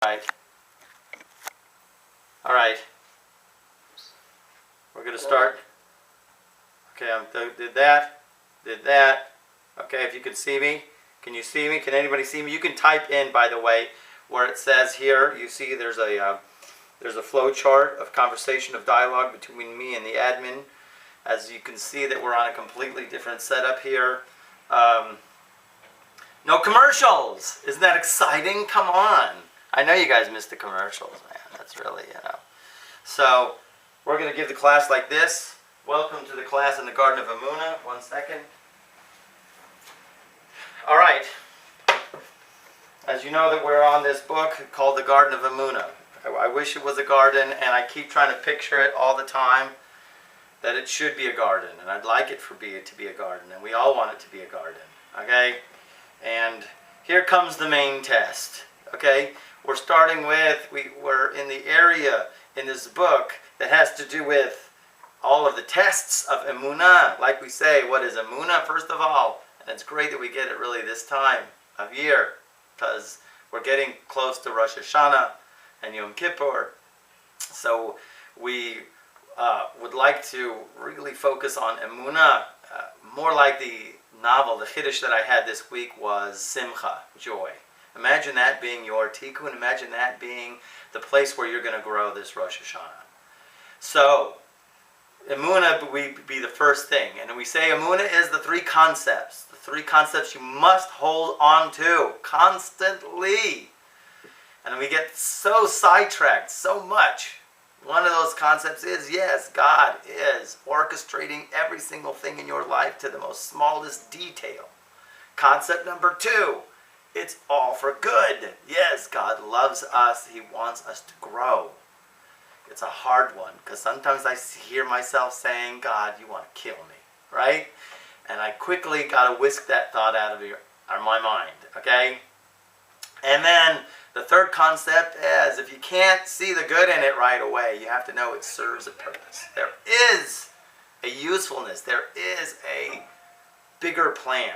Right. All right. We're going to start. Okay, did that. Okay, if you can see me. Can you see me? Can anybody see me? You can type in, by the way, where it says here. You see there's a flow chart of conversation, of dialogue between me and the admin. As you can see that we're on a completely different setup here. No commercials! Isn't that exciting? Come on. I know you guys missed the commercials, man. That's really, So, we're going to give the class like this. Welcome to the class in the Garden of Emunah. 1 second. All right. As you know that we're on this book called the Garden of Emunah. I wish it was a garden, and I keep trying to picture it all the time, that it should be a garden, and I'd like it to be a garden, and we all want it to be a garden, okay? And here comes the main test, okay? We're starting with, we're in the area in this book that has to do with all of the tests of Emunah. Like we say, what is Emunah, first of all? And it's great that we get it really this time of year, because we're getting close to Rosh Hashanah and Yom Kippur. So we would like to really focus on Emunah. More like the novel, the Chiddush that I had this week was Simcha, joy. Imagine that being your tikkun. Imagine that being the place where you're going to grow this Rosh Hashanah. So, Emunah would be the first thing. And we say Emunah is the three concepts. The three concepts you must hold on to constantly. And we get so sidetracked so much. One of those concepts is, yes, God is orchestrating every single thing in your life to the most smallest detail. Concept number 2, it's all for good. Yes, God loves us. He wants us to grow. It's a hard one, because sometimes I hear myself saying, God, you want to kill me, right? And I quickly got to whisk that thought out of my mind, okay? And then the third concept is, if you can't see the good in it right away, you have to know it serves a purpose. There is a usefulness. There is a bigger plan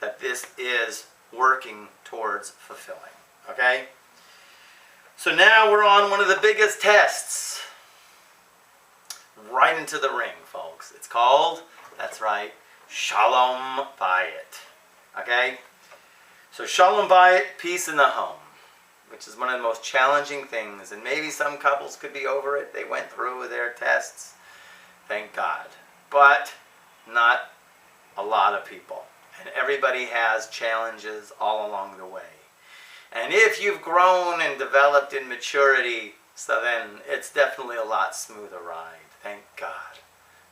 that this is working towards fulfilling. Okay? So now we're on one of the biggest tests. Right into the ring, folks. It's called, that's right, Shalom Bayit. Okay? So Shalom Bayit, peace in the home, which is one of the most challenging things. And maybe some couples could be over it. They went through their tests. Thank God. But not a lot of people. And everybody has challenges all along the way. And if you've grown and developed in maturity, so then it's definitely a lot smoother ride. Thank God.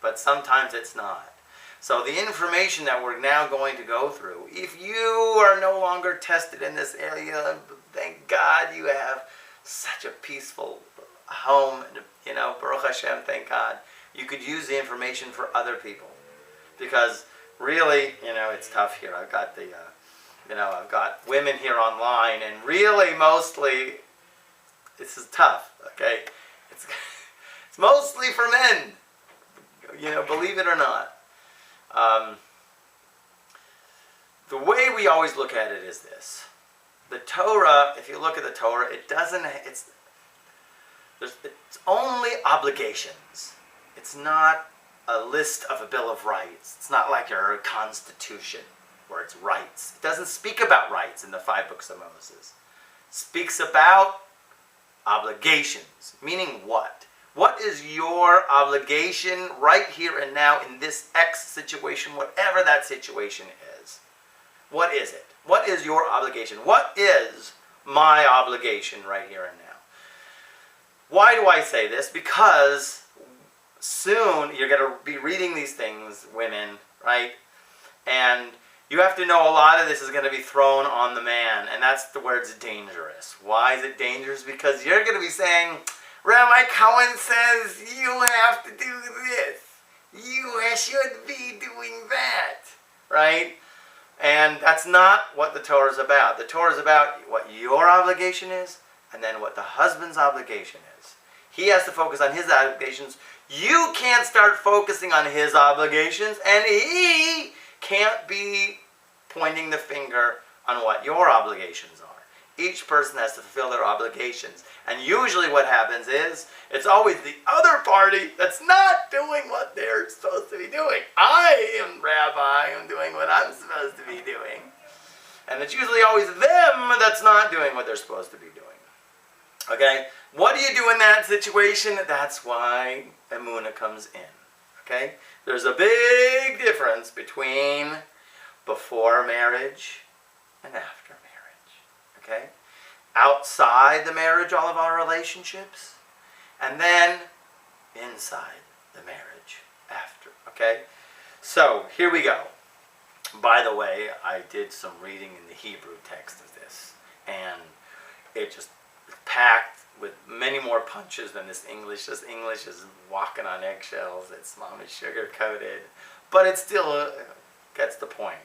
But sometimes it's not. So the information that we're now going to go through, if you are no longer tested in this area, thank God you have such a peaceful home, Baruch Hashem, thank God. You could use the information for other people. Because really, it's tough here. I've got I've got women here online, and really, mostly, this is tough, okay? It's mostly for men, believe it or not. The way we always look at it is this. The Torah, if you look at the Torah, it's only obligations. It's not a list of a Bill of Rights. It's not like your Constitution, where it's rights. It doesn't speak about rights in the 5 books of Moses. It speaks about obligations. Meaning what? What is your obligation right here and now in this X situation, whatever that situation is? What is it? What is your obligation? What is my obligation right here and now? Why do I say this? Because soon you're going to be reading these things, women, right? And you have to know a lot of this is going to be thrown on the man, and that's where it's dangerous. Why is it dangerous? Because you're going to be saying, Rabbi Cohen says you have to do this. You should be doing that, right? And that's not what the Torah is about. The Torah is about what your obligation is, and then what the husband's obligation is. He has to focus on his obligations. You can't start focusing on his obligations, and he can't be pointing the finger on what your obligations are. Each person has to fulfill their obligations. And usually what happens is, it's always the other party that's not doing what they're supposed to be doing. I am rabbi, I'm doing what I'm supposed to be doing. And it's usually always them that's not doing what they're supposed to be doing. Okay? What do you do in that situation? That's why Emunah comes in. Okay? There's a big difference between before marriage and after marriage. Okay? Outside the marriage, all of our relationships, and then inside the marriage after. Okay? So, here we go. By the way, I did some reading in the Hebrew text of this, and it just packed with many more punches than this English. This English is walking on eggshells. It's mom is sugar-coated, but it still gets the point.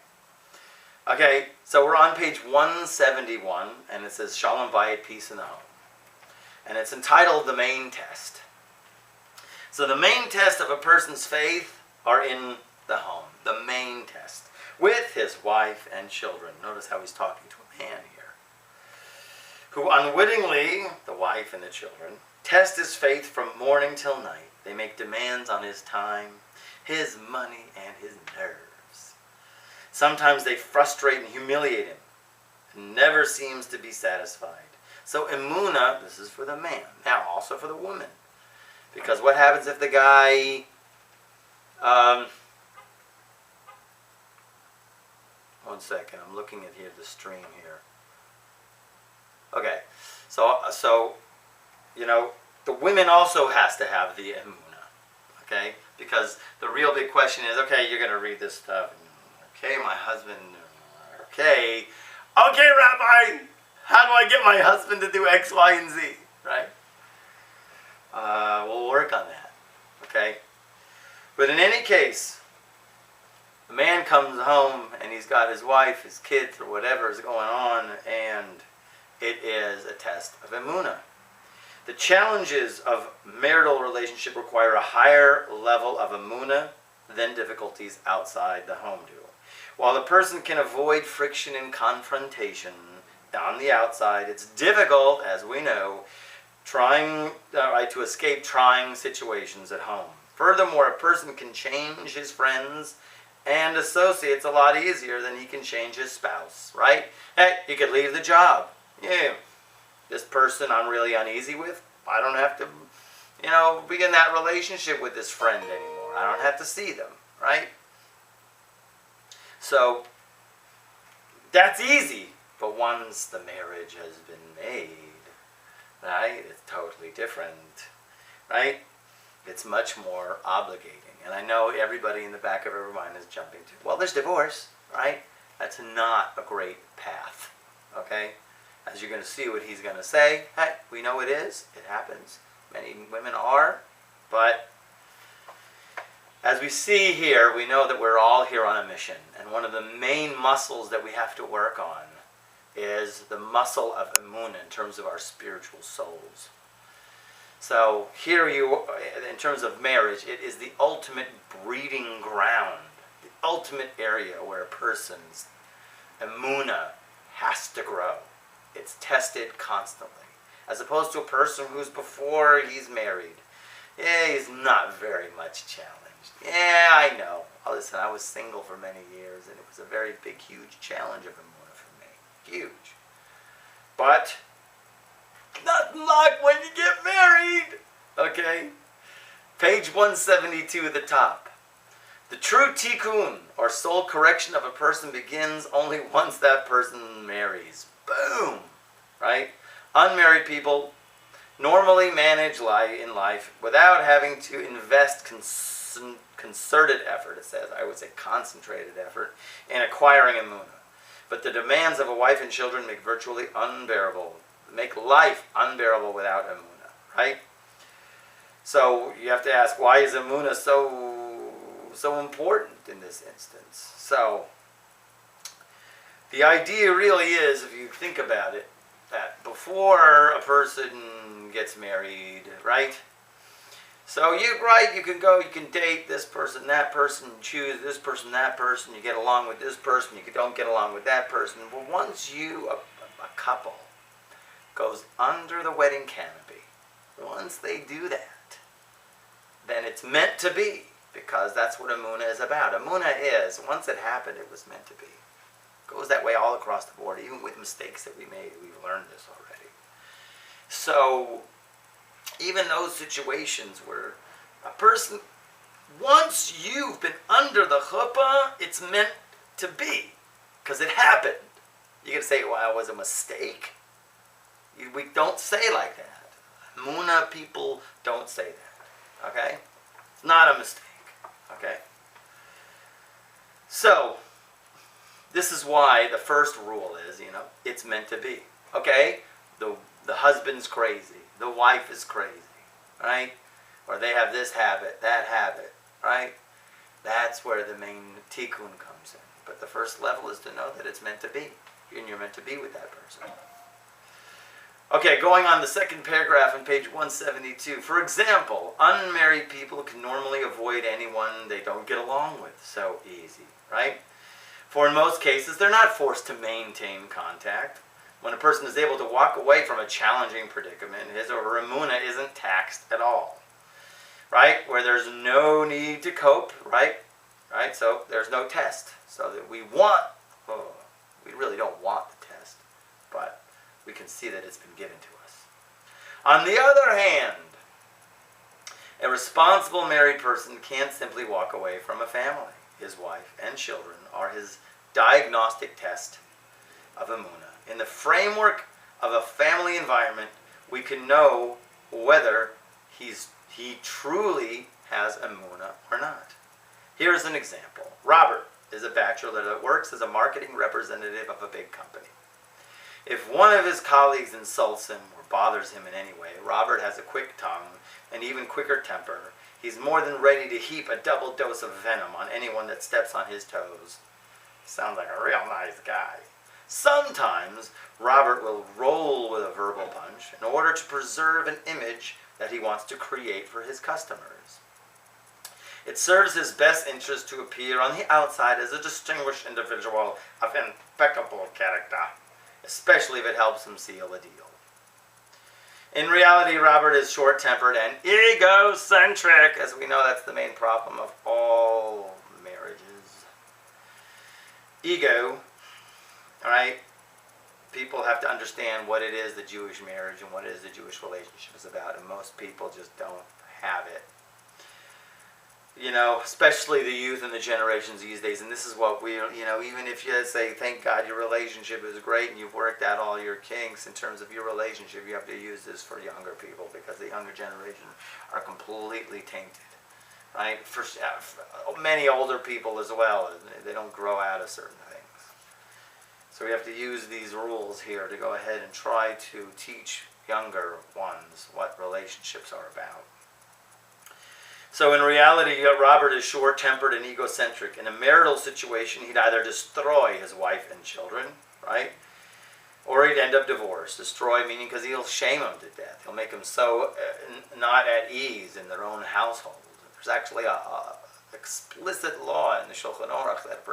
Okay, so we're on page 171, and it says Shalom Bayit, peace in the home. And it's entitled The Main Test. So the main test of a person's faith are in the home. The main test. With his wife and children. Notice how he's talking to a man here. Who unwittingly, the wife and the children, test his faith from morning till night. They make demands on his time, his money, and his nerves. Sometimes they frustrate and humiliate him. And never seems to be satisfied. So Emunah, this is for the man. Now also for the woman. Because what happens if the guy... one second, I'm looking at here the stream here. Okay, so you know, the women also has to have the Emunah, okay? Because the real big question is, okay, you're going to read this stuff. Okay, my husband, okay, Rabbi, how do I get my husband to do X, Y, and Z, right? We'll work on that, okay? But in any case, the man comes home and he's got his wife, his kids, or whatever is going on, and it is a test of Emunah. The challenges of marital relationship require a higher level of Emunah than difficulties outside the home do. While the person can avoid friction and confrontation on the outside, it's difficult, as we know, to escape trying situations at home. Furthermore, a person can change his friends and associates a lot easier than he can change his spouse, right? Hey, he could leave the job. Yeah, this person I'm really uneasy with, I don't have to, begin that relationship with this friend anymore. I don't have to see them, right? So, that's easy. But once the marriage has been made, right, it's totally different, right? It's much more obligating. And I know everybody in the back of every mind is jumping to, well, there's divorce, right? That's not a great path, okay? As you're going to see what he's going to say, hey, we know it is. It happens. Many women are. But as we see here, we know that we're all here on a mission. And one of the main muscles that we have to work on is the muscle of Emunah in terms of our spiritual souls. So here in terms of marriage, it is the ultimate breeding ground, the ultimate area where a person's Emunah has to grow. It's tested constantly. As opposed to a person who's before he's married. Yeah, he's not very much challenged. Yeah, I know. Oh, listen, I was single for many years, and it was a very big, huge challenge of Emunah for me. Huge. But not like when you get married. Okay? Page 172 at the top. The true tikkun, or soul correction of a person, begins only once that person marries. Boom! Right? Unmarried people normally manage in life without having to invest concerted effort, it says, I would say concentrated effort, in acquiring Emunah. But the demands of a wife and children make life unbearable without Emunah, right? So you have to ask, why is Emunah so important in this instance? So the idea really is, if you think about it, that before a person gets married, right? So you can date this person, that person, choose this person, that person, you get along with this person, you don't get along with that person. But once a couple, goes under the wedding canopy, once they do that, then it's meant to be, because that's what Emunah is about. Emunah is, once it happened, it was meant to be. It goes that way all across the board, even with mistakes that we made. We've learned this already. So, even those situations where a person, once you've been under the chuppah, it's meant to be, because it happened. You can say, well, it was a mistake. We don't say like that. Emunah people don't say that. Okay? It's not a mistake. Okay? So, this is why the first rule is, it's meant to be. Okay? The husband's crazy. The wife is crazy. Right? Or they have this habit, that habit. Right? That's where the main tikkun comes in. But the first level is to know that it's meant to be. And you're meant to be with that person. Okay, going on the second paragraph on page 172. For example, unmarried people can normally avoid anyone they don't get along with so easy, right? For in most cases, they're not forced to maintain contact. When a person is able to walk away from a challenging predicament, his or her emunah isn't taxed at all, right? Where there's no need to cope, right? Right? So there's no test. So that we really don't want the test, but we can see that it's been given to us. On the other hand, a responsible married person can't simply walk away from a family. His wife and children are his diagnostic test of emunah. In the framework of a family environment, we can know whether he truly has emunah or not. Here's an example. Robert is a bachelor that works as a marketing representative of a big company. If one of his colleagues insults him or bothers him in any way, Robert has a quick tongue and even quicker temper. He's more than ready to heap a double dose of venom on anyone that steps on his toes. Sounds like a real nice guy. Sometimes Robert will roll with a verbal punch in order to preserve an image that he wants to create for his customers. It serves his best interest to appear on the outside as a distinguished individual of impeccable character, especially if it helps him seal a deal. In reality, Robert is short-tempered and egocentric. As we know, that's the main problem of all marriages. Ego, all right? People have to understand what it is the Jewish marriage and what it is the Jewish relationship is about, and most people just don't have it. Especially the youth and the generations these days. And this is what we, even if you say, thank God your relationship is great and you've worked out all your kinks in terms of your relationship, you have to use this for younger people because the younger generation are completely tainted, right? For many older people as well, they don't grow out of certain things. So we have to use these rules here to go ahead and try to teach younger ones what relationships are about. So in reality, Robert is short-tempered and egocentric. In a marital situation, he'd either destroy his wife and children, right? Or he'd end up divorced. Destroy meaning because he'll shame them to death. He'll make them so not at ease in their own household. There's actually a explicit law in the Shulchan Aruch that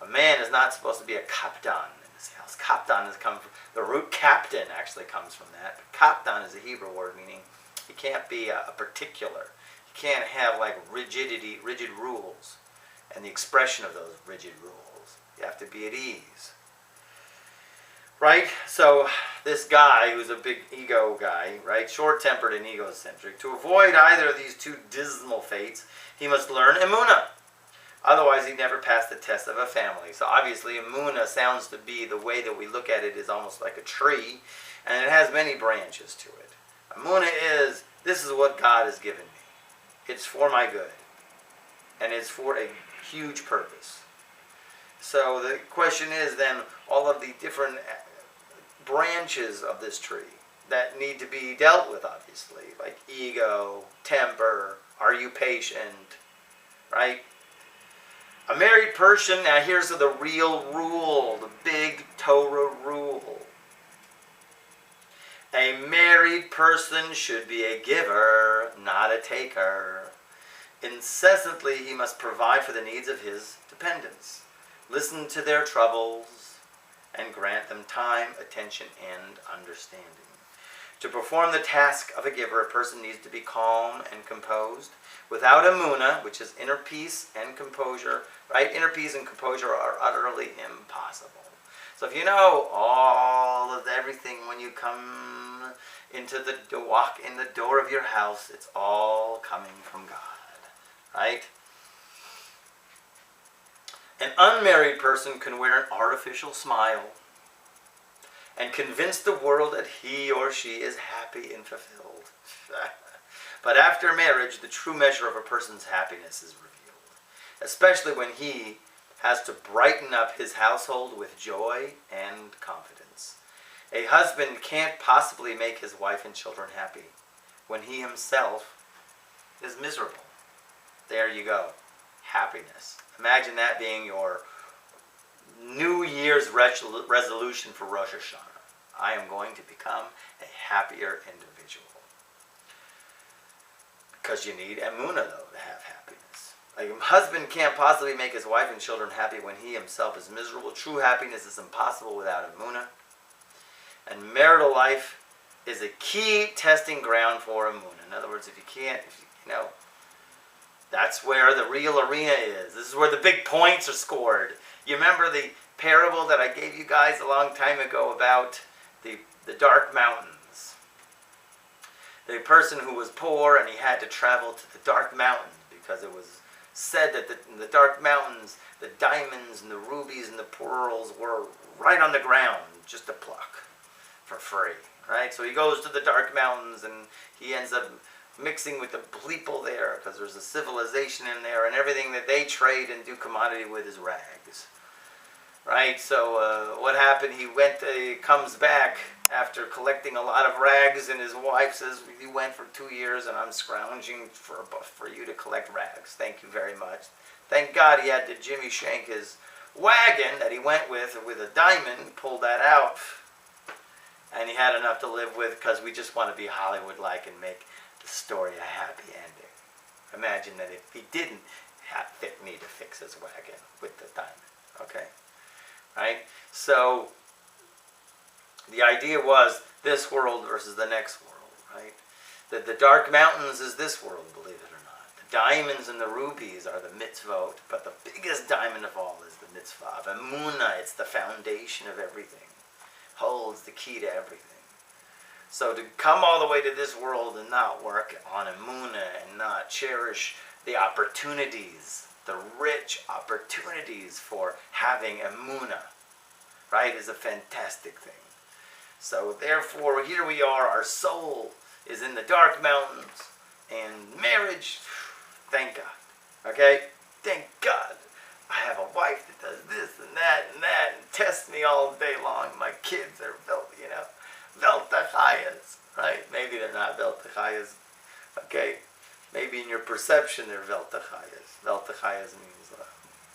a man is not supposed to be a kapdan in his house. Kapdan comes from, the root captain actually comes from that. But kapdan is a Hebrew word meaning he can't be a particular. You can't have rigid rules, and the expression of those rigid rules. You have to be at ease. Right? So this guy who's a big ego guy, right, short-tempered and egocentric, to avoid either of these two dismal fates, he must learn emunah. Otherwise, he'd never pass the test of a family. So obviously, emunah sounds to be the way that we look at it is almost like a tree, and it has many branches to it. Emunah is, this is what God has given me. It's for my good. And it's for a huge purpose. So the question is then, all of the different branches of this tree that need to be dealt with, obviously, like ego, temper, are you patient, right? A married person, now here's the real rule, the big Torah rule. A married person should be a giver, not a taker. Incessantly, he must provide for the needs of his dependents. Listen to their troubles and grant them time, attention, and understanding. To perform the task of a giver, a person needs to be calm and composed. Without Emunah, which is inner peace and composure, right? Inner peace and composure are utterly impossible. So if you know all of everything when you come into walk in the door of your house, it's all coming from God, right? An unmarried person can wear an artificial smile and convince the world that he or she is happy and fulfilled. But after marriage, the true measure of a person's happiness is revealed, especially when he has to brighten up his household with joy and confidence. A husband can't possibly make his wife and children happy when he himself is miserable. There you go. Happiness. Imagine that being your New Year's resolution for Rosh Hashanah. I am going to become a happier individual. Because you need Emunah, though, to have happiness. A husband can't possibly make his wife and children happy when he himself is miserable. True happiness is impossible without Emunah. And marital life is a key testing ground for Emunah. In other words, if you can't, that's where the real arena is. This is where the big points are scored. You remember the parable that I gave you guys a long time ago about the dark mountains? The person who was poor and he had to travel to the dark mountains because it was said that in the dark mountains, the diamonds and the rubies and the pearls were right on the ground, just to pluck for free, right? So he goes to the dark mountains and he ends up mixing with the people there because there's a civilization in there, and everything that they trade and do commodity with is rags, right? So what happened? He comes back after collecting a lot of rags, and his wife says, "You went for 2 years, and I'm scrounging for you to collect rags. Thank you very much." Thank God he had to Jimmy shank his wagon that he went with a diamond, pulled that out, and he had enough to live with, because we just want to be Hollywood-like and make the story a happy ending. Imagine that if he didn't need to fix his wagon with the diamond, okay? Right? So the idea was this world versus the next world, right? That the dark mountains is this world, believe it or not. The diamonds and the rubies are the mitzvot, but the biggest diamond of all is the mitzvah of Emunah. It's the foundation of everything. Holds the key to everything. So to come all the way to this world and not work on Emunah and not cherish the opportunities, the rich opportunities for having Emunah, right, is a fantastic thing. So therefore, here we are, our soul is in the dark mountains, and marriage, thank God, okay? Thank God. I have a wife that does this and that, and tests me all day long. My kids are Veltachayas, right? Maybe they're not Veltachayas, okay? Maybe in your perception they're Veltachayas. Veltachayas means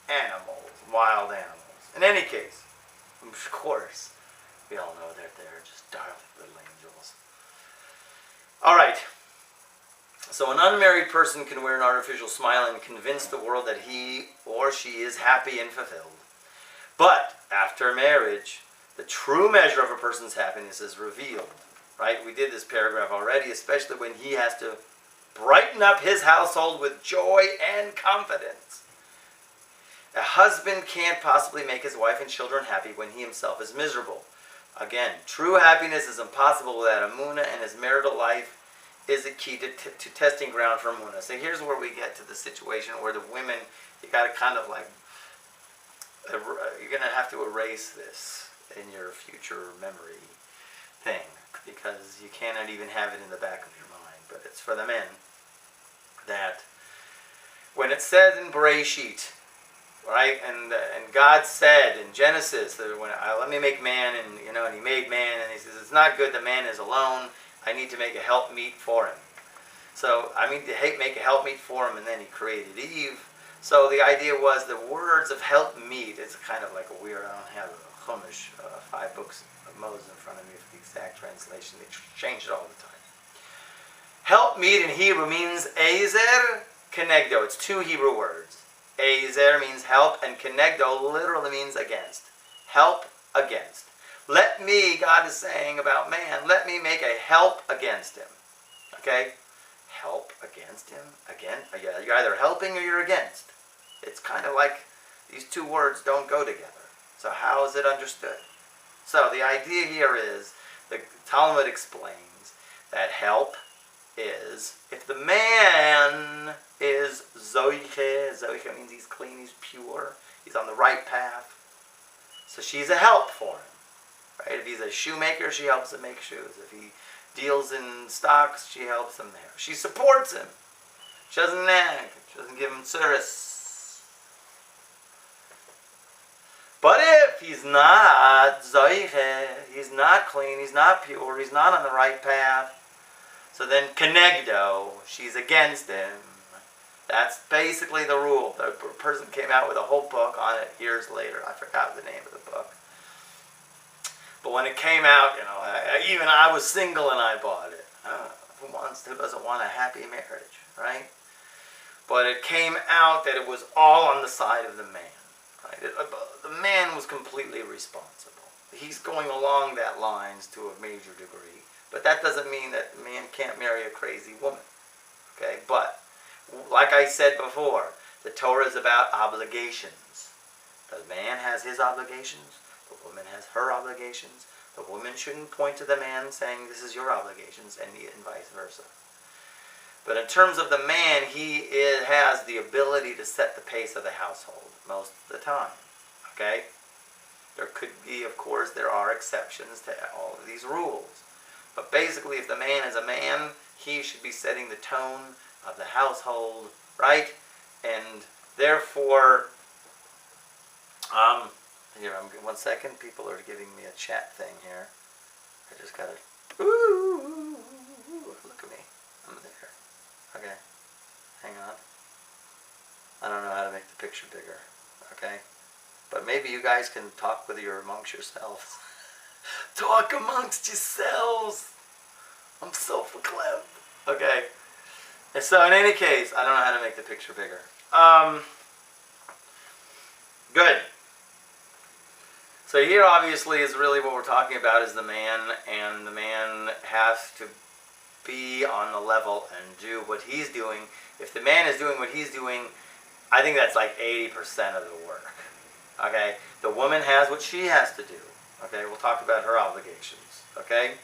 animals, wild animals. In any case, of course, we all know that they're just darling little angels. All right. So an unmarried person can wear an artificial smile and convince the world that he or she is happy and fulfilled. But after marriage, the true measure of a person's happiness is revealed. Right? We did this paragraph already, especially when he has to brighten up his household with joy and confidence. A husband can't possibly make his wife and children happy when he himself is miserable. Again, true happiness is impossible without Emunah, and his marital life is a key to testing ground for Emunah. So here's where we get to the situation where the women, you got to kind of you're going to have to erase this in your future memory thing, because you cannot even have it in the back of your mind. But it's for the men that when it says in Bereshit, right, and God said in Genesis that let me make man, and and He made man, and He says it's not good that man is alone. I need to make a helpmeet for him. So I mean to make a helpmeet for him, and then He created Eve. So the idea was the words of helpmeet. It's kind of like a weird. I don't have a Chumash, 5 books of Moses in front of me for the exact translation. They change it all the time. Helpmeet in Hebrew means ezer kenegdo. It's 2 Hebrew words. Ezer means help, and kenegdo literally means against. Help against. Let me, God is saying about man, let me make a help against him. Okay? Help against him? Again? You're either helping or you're against. It's kind of like these two words don't go together. So how is it understood? So the idea here is, the Talmud explains that help is, if the man is zoiche means he's clean, he's pure, he's on the right path. So she's a help for him. Right? If he's a shoemaker, she helps him make shoes. If he deals in stocks, she helps him there. She supports him. She doesn't nag. She doesn't give him service. But if he's not zoiche, he's not clean, he's not pure, he's not on the right path, so then kenegdo, she's against him. That's basically the rule. The person came out with a whole book on it years later. I forgot the name of the book. But when it came out, even I was single and I bought it. Who doesn't want a happy marriage, right? But it came out that it was all on the side of the man. Right? The man was completely responsible. He's going along that lines to a major degree. But that doesn't mean that the man can't marry a crazy woman. Okay? But, like I said before, the Torah is about obligations. The man has his obligations. The woman has her obligations. The woman shouldn't point to the man saying, this is your obligations, and vice versa. But in terms of the man, he has the ability to set the pace of the household most of the time. Okay? There could be, of course, there are exceptions to all of these rules. But basically, if the man is a man, he should be setting the tone of the household, right? And therefore, here, one second, people are giving me a chat thing here. I just gotta, look at me, I'm there. Okay, hang on. I don't know how to make the picture bigger, okay? But maybe you guys can talk amongst yourselves. Talk amongst yourselves. I'm so verklempt. Okay. And so in any case, I don't know how to make the picture bigger. Good. So here obviously is really what we're talking about is the man, and the man has to be on the level and do what he's doing. If the man is doing what he's doing, I think that's like 80% of the work. Okay? The woman has what she has to do. Okay? We'll talk about her obligations. Okay?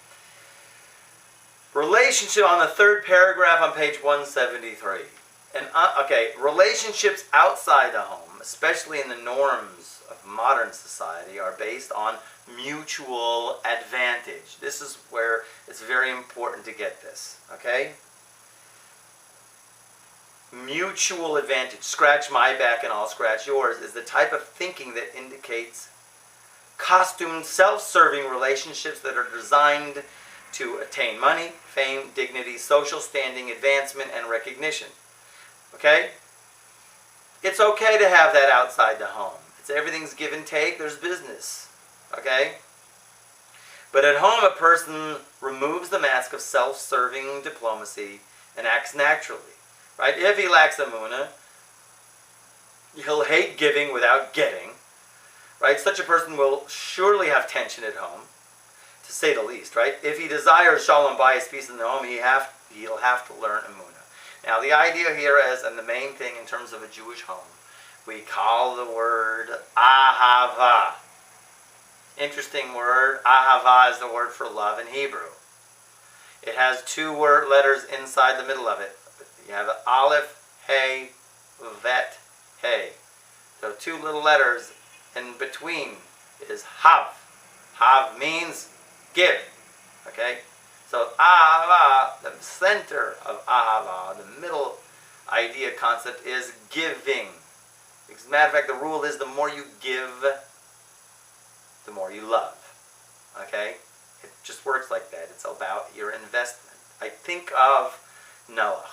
Relationship on the third paragraph on page 173. And relationships outside the home, especially in the norms of modern society, are based on mutual advantage. This is where it's very important to get this. Okay? Mutual advantage, scratch my back and I'll scratch yours, is the type of thinking that indicates costumed, self-serving relationships that are designed to attain money, fame, dignity, social standing, advancement, and recognition. Okay? It's okay to have that outside the home. Everything's give and take, there's business. Okay? But at home, a person removes the mask of self-serving diplomacy and acts naturally. Right? If he lacks Emunah, he'll hate giving without getting. Right? Such a person will surely have tension at home, to say the least. Right? If he desires Shalom Bayit, peace in the home, he'll have to learn Emunah. Now, the idea here is, and the main thing in terms of a Jewish home, we call the word ahava. Interesting word. Ahava is the word for love in Hebrew. It has two letters inside the middle of it. You have aleph, hey, vet, hey. So two little letters in between is hav. Hav means give. Okay? So ahava, the center of ahava, the middle idea concept is giving. As a matter of fact, the rule is the more you give, the more you love. Okay? It just works like that. It's about your investment. I think of Noah.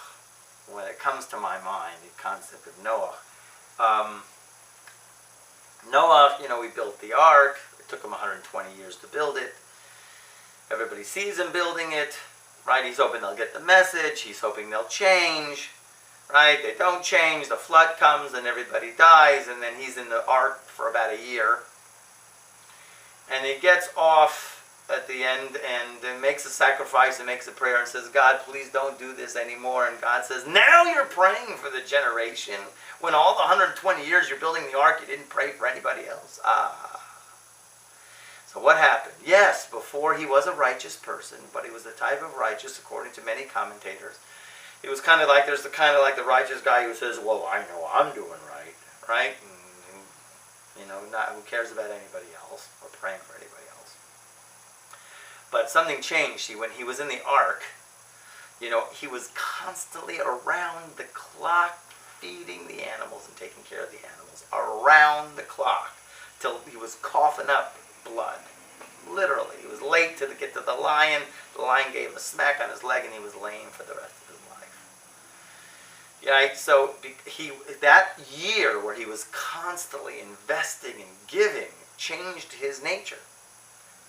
When it comes to my mind, the concept of Noah. Noah, we built the ark. It took him 120 years to build it. Everybody sees him building it. Right? He's hoping they'll get the message. He's hoping they'll change. Right? They don't change. The flood comes and everybody dies. And then he's in the ark for about a year. And he gets off at the end and makes a sacrifice and makes a prayer and says, God, please don't do this anymore. And God says, now you're praying for the generation when all the 120 years you're building the ark, you didn't pray for anybody else. So what happened? Yes, before he was a righteous person, but he was the type of righteous, according to many commentators. He was kind of like, there's the righteous guy who says, well, I know I'm doing right, right? And, who cares about anybody else or praying for anybody else. But something changed. See, when he was in the ark, he was constantly around the clock feeding the animals and taking care of the animals. Around the clock. Till he was coughing up blood. Literally. He was late to get to the lion. The lion gave him a smack on his leg and he was lame for the rest of his life. Right? So that year where he was constantly investing and giving changed his nature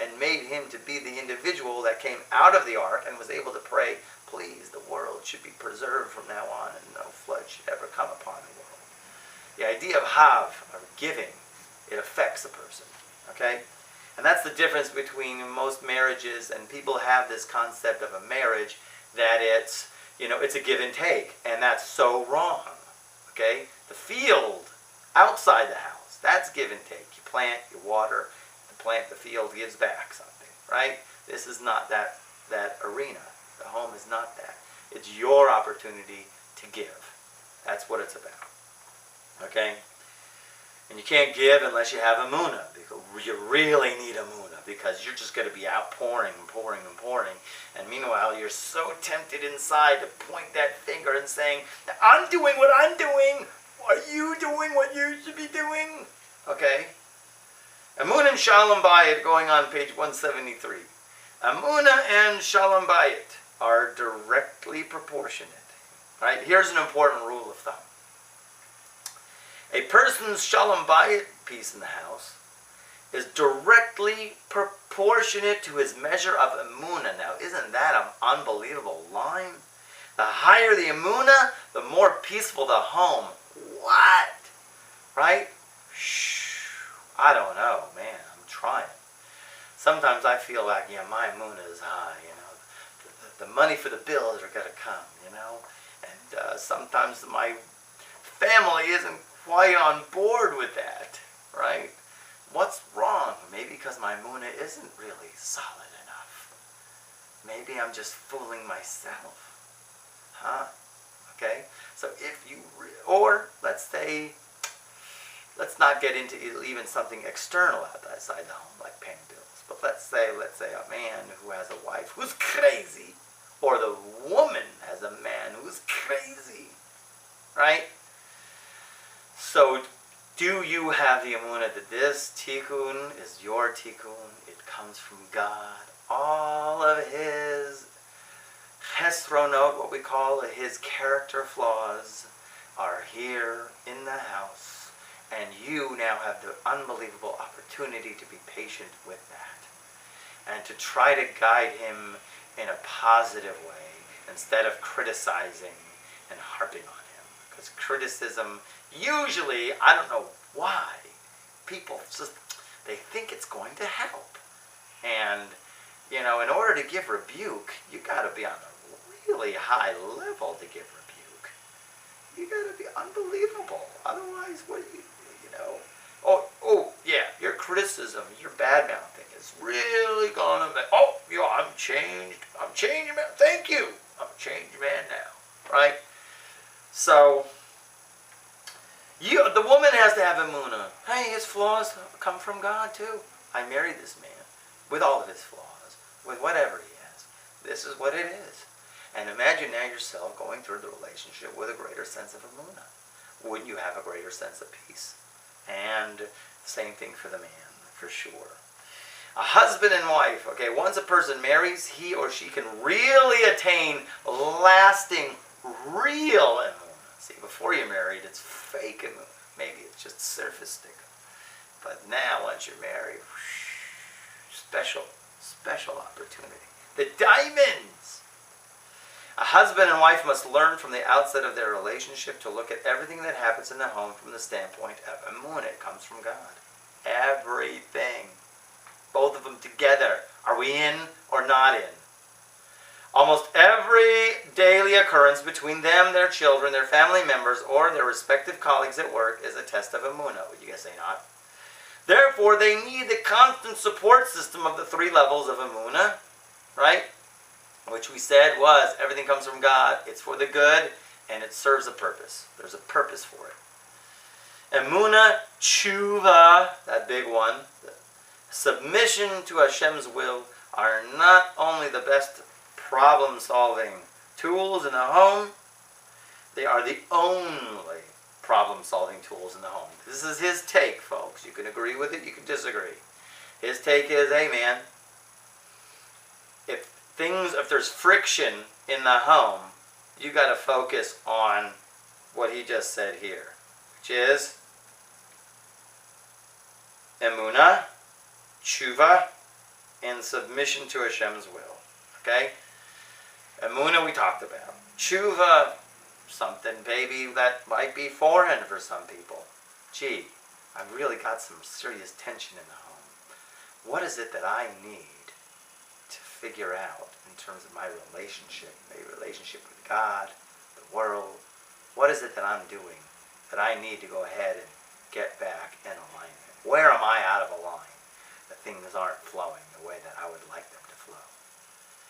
and made him to be the individual that came out of the ark and was able to pray, please, the world should be preserved from now on and no flood should ever come upon the world. The idea of of giving, it affects a person. Okay? And that's the difference between most marriages, and people have this concept of a marriage that it's a give and take, and that's so wrong. Okay? The field outside the house, that's give and take. You plant, you water, the field gives back something, right? This is not that arena. The home is not that. It's your opportunity to give. That's what it's about. Okay? And you can't give unless you have Emunah. Because you really need Emunah, because you're just going to be outpouring and pouring and pouring. And meanwhile, you're so tempted inside to point that finger and saying, I'm doing what I'm doing. Are you doing what you should be doing? Okay? Emunah and Shalom Bayit, going on page 173. Emunah and Shalom Bayit are directly proportionate. Right? Here's an important rule of thumb. A person's Shalom Bayit, peace in the house, is directly proportionate to his measure of Emunah. Now, isn't that an unbelievable line? The higher the Emunah, the more peaceful the home. What? Right? Shh. I don't know, man. I'm trying. Sometimes I feel like, my Emunah is high, The money for the bills are going to come, And sometimes my family isn't quite on board with that, right? What's wrong? Maybe because my Emunah isn't really solid enough. Maybe I'm just fooling myself. Huh? Okay? So if you, or let's say, let's not get into even something external outside the home, like paying bills. But let's say a man who has a wife who's crazy, or the woman has a man who's crazy, right? So, do you have the Emunah that this tikkun is your tikkun? It comes from God. All of his chesronot, what we call his character flaws, are here in the house. And you now have the unbelievable opportunity to be patient with that. And to try to guide him in a positive way instead of criticizing and harping on him. Because criticism, usually, I don't know why, people they think it's going to help. And, in order to give rebuke, you got to be on a really high level to give rebuke. You got to be unbelievable. Otherwise, what do you... your criticism, your bad-mouthing is really going to... I'm changed. I'm changed, man. Thank you. I'm a changed man now. Right? So, the woman has to have Emunah. Hey, his flaws come from God, too. I married this man with all of his flaws, with whatever he has. This is what it is. And imagine now yourself going through the relationship with a greater sense of Emunah. Wouldn't you have a greater sense of peace? And the same thing for the man, for sure. A husband and wife, okay, once a person marries, he or she can really attain lasting, real Emunah. See, before you're married, it's fake Emunah. Maybe it's just surface stick. But now, once you're married, special opportunity. The diamonds! A husband and wife must learn from the outset of their relationship to look at everything that happens in the home from the standpoint of Emunah. It comes from God. Everything. Both of them together. Are we in or not in? Almost every daily occurrence between them, their children, their family members, or their respective colleagues at work is a test of Emunah. Would you guys say not? Therefore, they need the constant support system of the three levels of Emunah, right? Which we said was everything comes from God, it's for the good, and it serves a purpose. There's a purpose for it. Emunah, tshuva, that big one, submission to Hashem's will, are not only the best problem-solving tools in the home, they are the only problem-solving tools in the home. This is his take, folks. You can agree with it, you can disagree. His take is, hey man, if there's friction in the home, you got to focus on what he just said here, which is Emunah, tshuva, and submission to Hashem's will. Okay? Emunah we talked about. Tshuva, something maybe that might be foreign for some people. Gee, I've really got some serious tension in the home. What is it that I need to figure out in terms of my relationship with God, the world? What is it that I'm doing that I need to go ahead and get back in alignment? Where am I out of line? That things aren't flowing the way that I would like them to flow.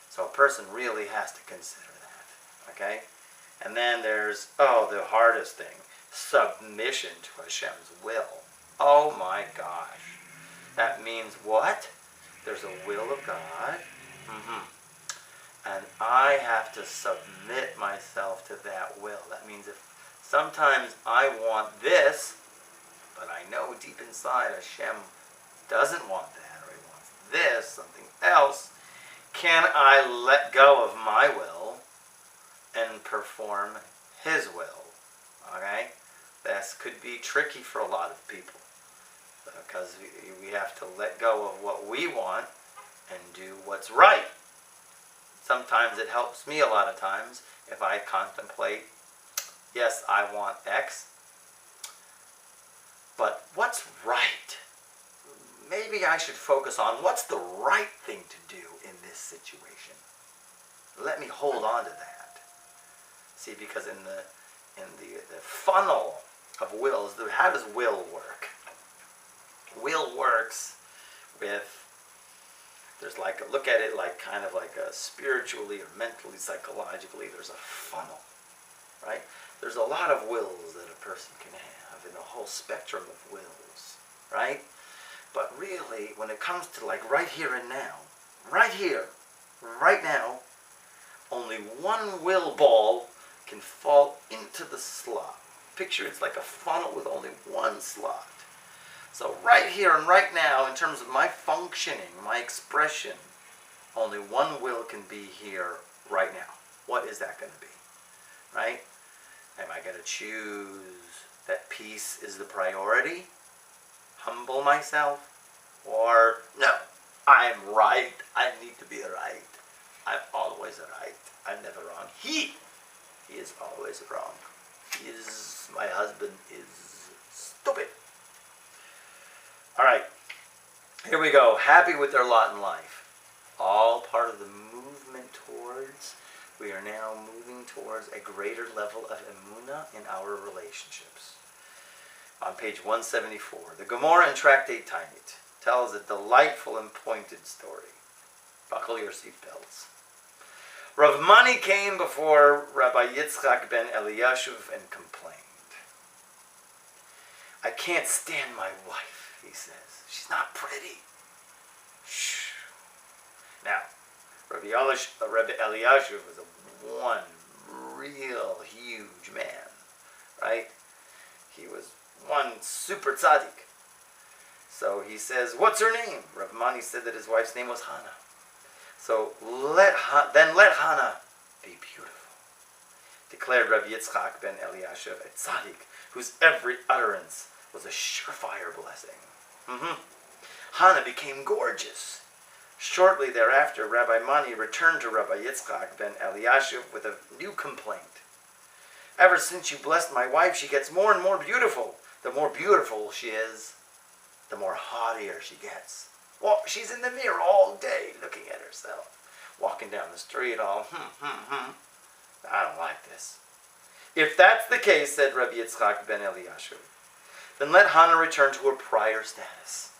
So a person really has to consider that, okay? And then there's, the hardest thing, submission to Hashem's will. Oh my gosh. That means what? There's a will of God. And I have to submit myself to that will. That means if sometimes I want this, but I know deep inside Hashem doesn't want that, or he wants this, something else, can I let go of my will and perform his will? Okay? This could be tricky for a lot of people, because we have to let go of what we want and do what's right. Sometimes it helps me a lot of times if I contemplate, yes, I want X, but what's right? Maybe I should focus on what's the right thing to do in this situation. Let me hold on to that. See, because in the funnel of wills, how does will work? Will works with, there's like, look at it like kind of like a spiritually or mentally, psychologically, there's a funnel, right? There's a lot of wills that a person can have in the whole spectrum of wills, right? But really, when it comes to like right here and now, right here, right now, only one will ball can fall into the slot. Picture it's like a funnel with only one slot. So right here and right now, in terms of my functioning, my expression, only one will can be here right now. What is that going to be? Right? Am I going to choose that peace is the priority? Humble myself? Or, no, I'm right. I need to be right. I'm always right. I'm never wrong. He is always wrong. My husband is stupid. All right, here we go. Happy with their lot in life. All part of the movement towards, we are now moving towards a greater level of Emunah in our relationships. On page 174, the Gemara in Tractate Tainit tells a delightful and pointed story. Buckle your seatbelts. Rav Mani came before Rabbi Yitzchak ben Eliashiv and complained. I can't stand my wife, he says. She's not pretty. Shh. Now, Rabbi Eliashiv was one real huge man, right? He was one super tzaddik. So he says, what's her name? Rav Mani said that his wife's name was Hannah. So let Hannah be beautiful, declared Rabbi Yitzchak ben Eliashiv, a tzaddik whose every utterance was a surefire blessing. Hannah became gorgeous. Shortly thereafter, Rabbi Mani returned to Rabbi Yitzchak ben Eliashiv with a new complaint. Ever since you blessed my wife, she gets more and more beautiful. The more beautiful she is, the more haughtier she gets. Well, she's in the mirror all day looking at herself. Walking down the street all, I don't like this. If that's the case, said Rabbi Yitzchak ben Eliashur, then let Hannah return to her prior status.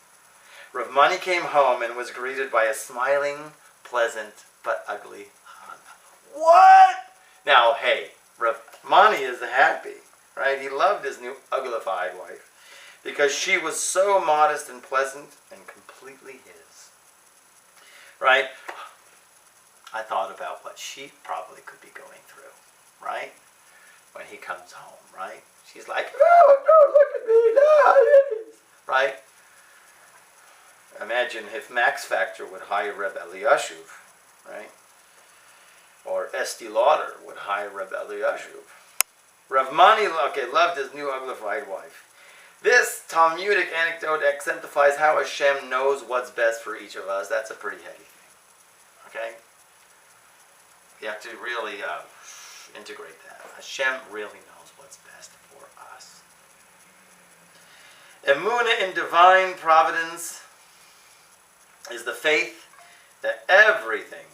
Rav Mani came home and was greeted by a smiling, pleasant, but ugly Hannah. What? Now, hey, Rav Mani is happy, right? He loved his new uglified wife because she was so modest and pleasant and completely his. Right? I thought about what she probably could be going through, right? When he comes home, right? She's like, oh, no, look at me, no, it is. Right? Imagine if Max Factor would hire Reb Eliashuv, right? Or Estee Lauder would hire Reb Eliashuv. Rav Mani loved his new uglified wife. This Talmudic anecdote exemplifies how Hashem knows what's best for each of us. That's a pretty heavy thing. Okay? You have to really integrate that. Hashem really knows what's best for us. Emunah in divine providence is the faith that everything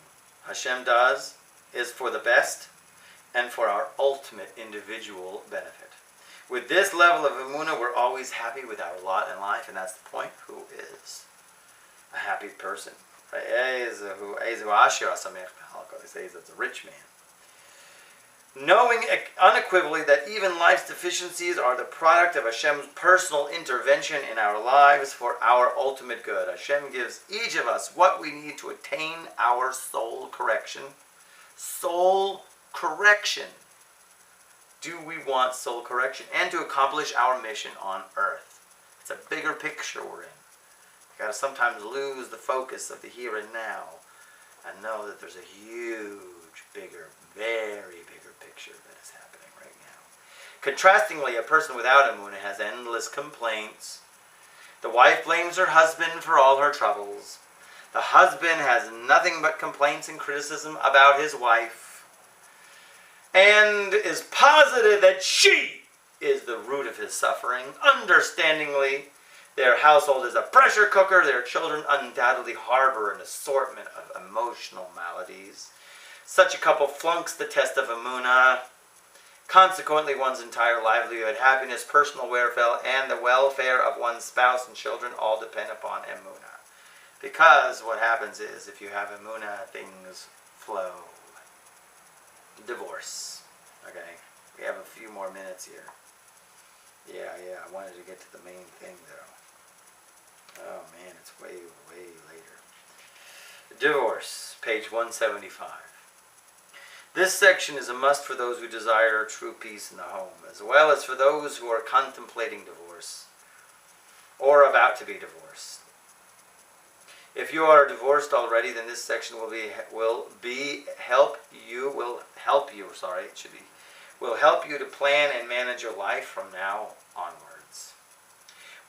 Hashem does is for the best and for our ultimate individual benefit. With this level of Emunah, we're always happy with our lot in life, and that's the point. Who is a happy person? They say that's a rich man. Knowing unequivocally that even life's deficiencies are the product of Hashem's personal intervention in our lives for our ultimate good. Hashem gives each of us what we need to attain our soul correction. Soul correction. Do we want soul correction? And to accomplish our mission on earth. It's a bigger picture we're in. You got to sometimes lose the focus of the here and now and know that there's a huge, bigger, very bigger picture that is happening right now. Contrastingly, a person without Emunah has endless complaints. The wife blames her husband for all her troubles. The husband has nothing but complaints and criticism about his wife and is positive that she is the root of his suffering. Understandingly, their household is a pressure cooker. Their children undoubtedly harbor an assortment of emotional maladies. Such a couple flunks the test of Emunah. Consequently, one's entire livelihood, happiness, personal welfare, and the welfare of one's spouse and children all depend upon Emunah. Because what happens is, if you have Emunah, things flow. Divorce. Okay? We have a few more minutes here. Yeah, I wanted to get to the main thing, though. Oh, man, it's way, way later. Divorce, page 175. This section is a must for those who desire true peace in the home, as well as for those who are contemplating divorce or about to be divorced. If you are divorced already, then this section will help you to plan and manage your life from now onwards.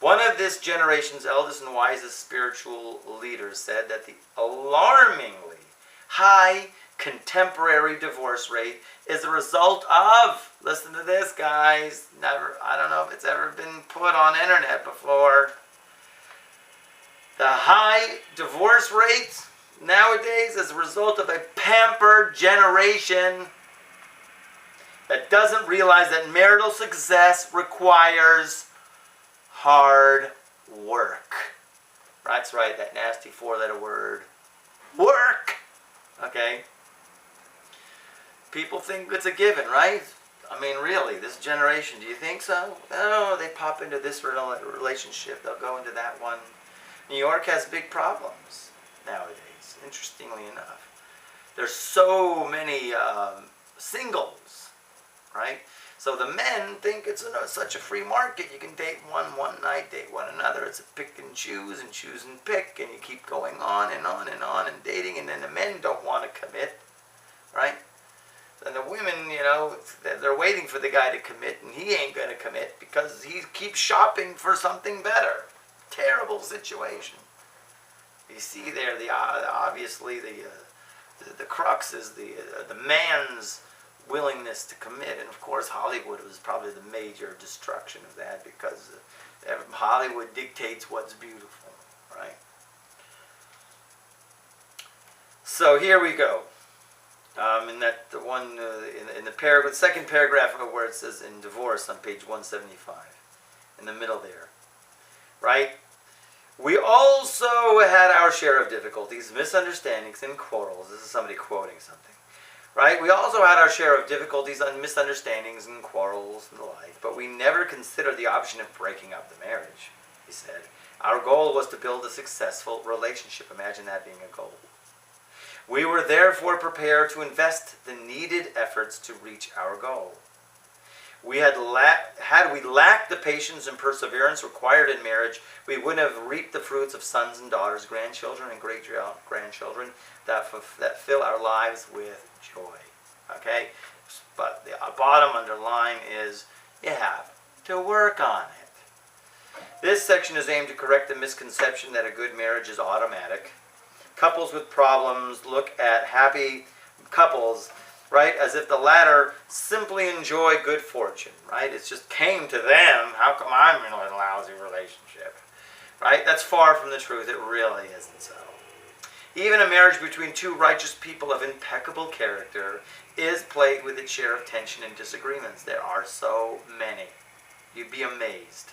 One of this generation's eldest and wisest spiritual leaders said that the alarmingly high contemporary divorce rate is a result of, listen to this, guys, I don't know if it's ever been put on internet before. The high divorce rate nowadays is a result of a pampered generation that doesn't realize that marital success requires hard work. That's right, that nasty four-letter word. Work! Okay? People think it's a given, right? I mean, really, this generation, do you think so? Oh, they pop into this relationship. They'll go into that one. New York has big problems nowadays, interestingly enough. There's so many singles, right? So the men think it's such a free market. You can date one night, date one another. It's a pick and choose and pick, and you keep going on and on and on and dating, and then the men don't want to commit, right? And the women, they're waiting for the guy to commit, and he ain't going to commit because he keeps shopping for something better. Terrible situation. You see there, obviously the crux is the man's willingness to commit, and of course Hollywood was probably the major destruction of that because Hollywood dictates what's beautiful, right? So here we go. In that the one in the paragraph, second paragraph of where it says in divorce on page 175, in the middle there, right? We also had our share of difficulties, misunderstandings, and quarrels. This is somebody quoting something, right? We also had our share of difficulties and misunderstandings and quarrels and the like, but we never considered the option of breaking up the marriage, he said. Our goal was to build a successful relationship. Imagine that being a goal. We were therefore prepared to invest the needed efforts to reach our goal. Had we lacked the patience and perseverance required in marriage, we wouldn't have reaped the fruits of sons and daughters, grandchildren and great-grandchildren that fill our lives with joy. Okay? But the bottom underline is you have to work on it. This section is aimed to correct the misconception that a good marriage is automatic. Couples with problems look at happy couples, right, as if the latter simply enjoy good fortune, right? It's just came to them. How come I'm in a lousy relationship, right? That's far from the truth. It really isn't so. Even a marriage between two righteous people of impeccable character is plagued with its share of tension and disagreements. There are so many. You'd be amazed.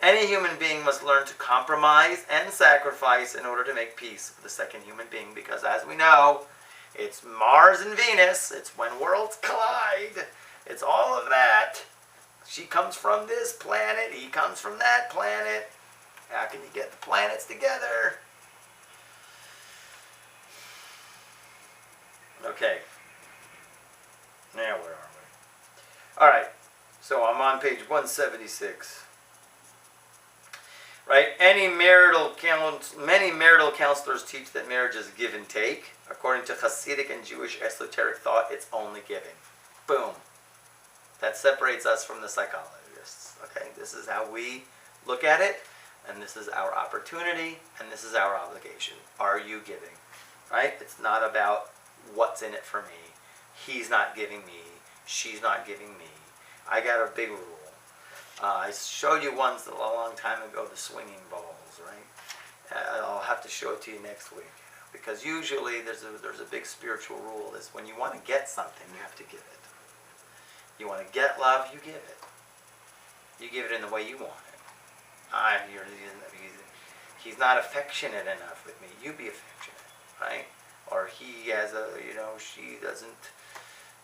Any human being must learn to compromise and sacrifice in order to make peace with the second human being, because as we know, it's Mars and Venus. It's when worlds collide. It's all of that. She comes from this planet. He comes from that planet. How can you get the planets together? Okay. Now where are we? All right. So I'm on page 176. Right? Many marital counselors teach that marriage is give and take. According to Hasidic and Jewish esoteric thought, it's only giving. Boom. That separates us from the psychologists. Okay? This is how we look at it, and this is our opportunity, and this is our obligation. Are you giving? Right? It's not about what's in it for me. He's not giving me. She's not giving me. I got a big rule. I showed you once a long time ago the swinging balls, right? I'll have to show it to you next week, because usually there's a big spiritual rule. Is when you want to get something, you have to give it. You want to get love, you give it. You give it in the way you want it. He's not affectionate enough with me. You be affectionate, right? Or he has she doesn't,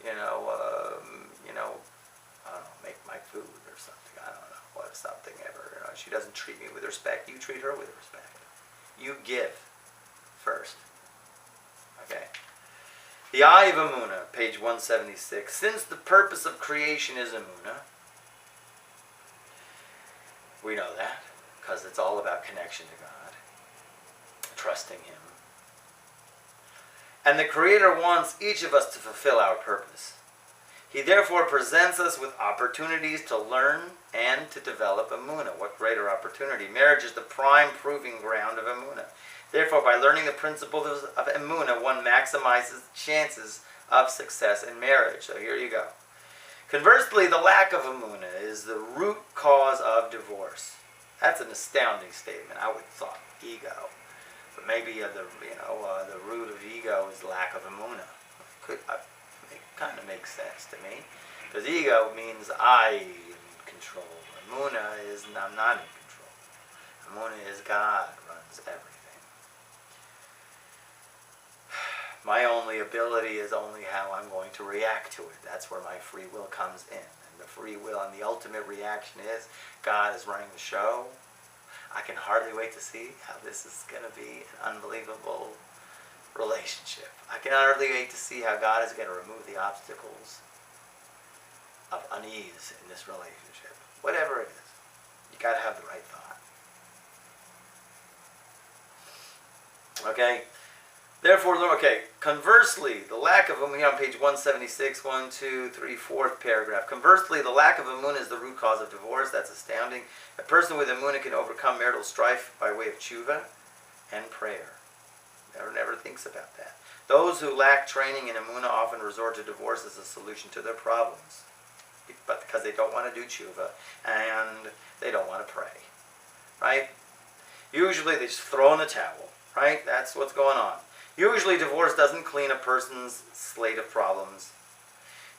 I don't know, make my food or something. I don't know, what something ever. She doesn't treat me with respect. You treat her with respect. You give first. Okay. The Eye of Emunah, page 176. Since the purpose of creation is Emunah, we know that, because it's all about connection to God, trusting Him. And the Creator wants each of us to fulfill our purpose. He therefore presents us with opportunities to learn and to develop Emunah. What greater opportunity? Marriage is the prime proving ground of Emunah. Therefore, by learning the principles of Emunah, one maximizes chances of success in marriage. So here you go. Conversely, the lack of Emunah is the root cause of divorce. That's an astounding statement. I would have thought ego. But maybe the root of ego is lack of Emunah. It kind of makes sense to me. Because ego means I am in control. Emunah is I'm not in control. Emunah is God runs everything. My only ability is only how I'm going to react to it. That's where my free will comes in. And the free will and the ultimate reaction is God is running the show. I can hardly wait to see how this is going to be an unbelievable relationship. I can hardly wait to see how God is going to remove the obstacles of unease in this relationship. Whatever it is. You got to have the right thought. Okay? Therefore, conversely, the lack of Emunah, on page 176, 1, 2, 3, 4th paragraph. Conversely, the lack of Emunah is the root cause of divorce. That's astounding. A person with Emunah can overcome marital strife by way of tshuva and prayer. Never thinks about that. Those who lack training in Emunah often resort to divorce as a solution to their problems. But because they don't want to do tshuva and they don't want to pray. Right? Usually they just throw in the towel. Right? That's what's going on. Usually divorce doesn't clean a person's slate of problems.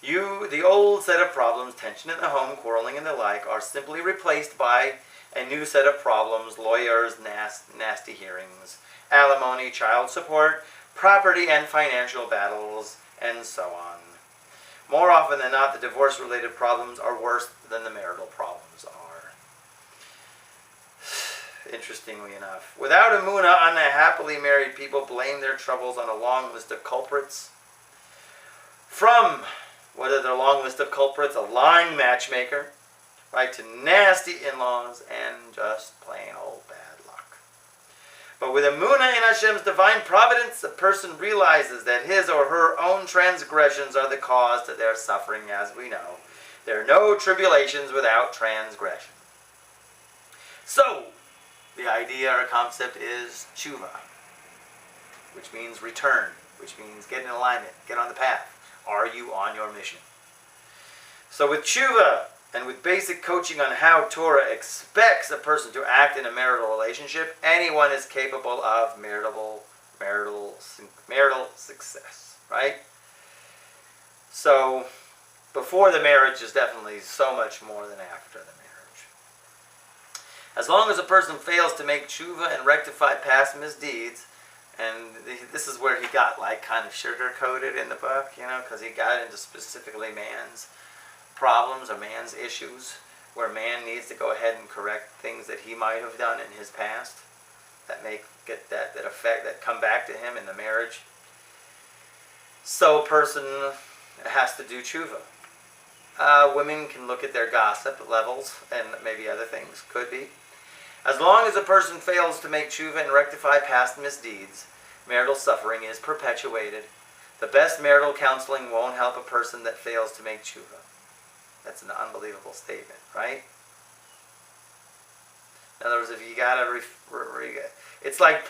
The old set of problems, tension in the home, quarreling and the like, are simply replaced by a new set of problems, lawyers, nasty hearings, alimony, child support, property and financial battles, and so on. More often than not, the divorce-related problems are worse than the marital problems are. Interestingly enough. Without Emunah, unhappily married people blame their troubles on a long list of culprits. From, whether their long list of culprits, a lying matchmaker, right, to nasty in-laws and just plain old bad luck. But with Emunah in Hashem's divine providence, a person realizes that his or her own transgressions are the cause to their suffering, as we know. There are no tribulations without transgression. So, the idea or concept is tshuva, which means return, which means get in alignment, get on the path. Are you on your mission? So with tshuva and with basic coaching on how Torah expects a person to act in a marital relationship, anyone is capable of marital success, right? So before the marriage is definitely so much more than after the marriage. As long as a person fails to make tshuva and rectify past misdeeds, and this is where he got like kind of sugar-coated in the book, because he got into specifically man's problems or man's issues, where man needs to go ahead and correct things that he might have done in his past that that come back to him in the marriage. So a person has to do tshuva. Women can look at their gossip levels and maybe other things, could be. As long as a person fails to make tshuva and rectify past misdeeds, marital suffering is perpetuated. The best marital counseling won't help a person that fails to make tshuva. That's an unbelievable statement, right? In other words, if you gotta, it's like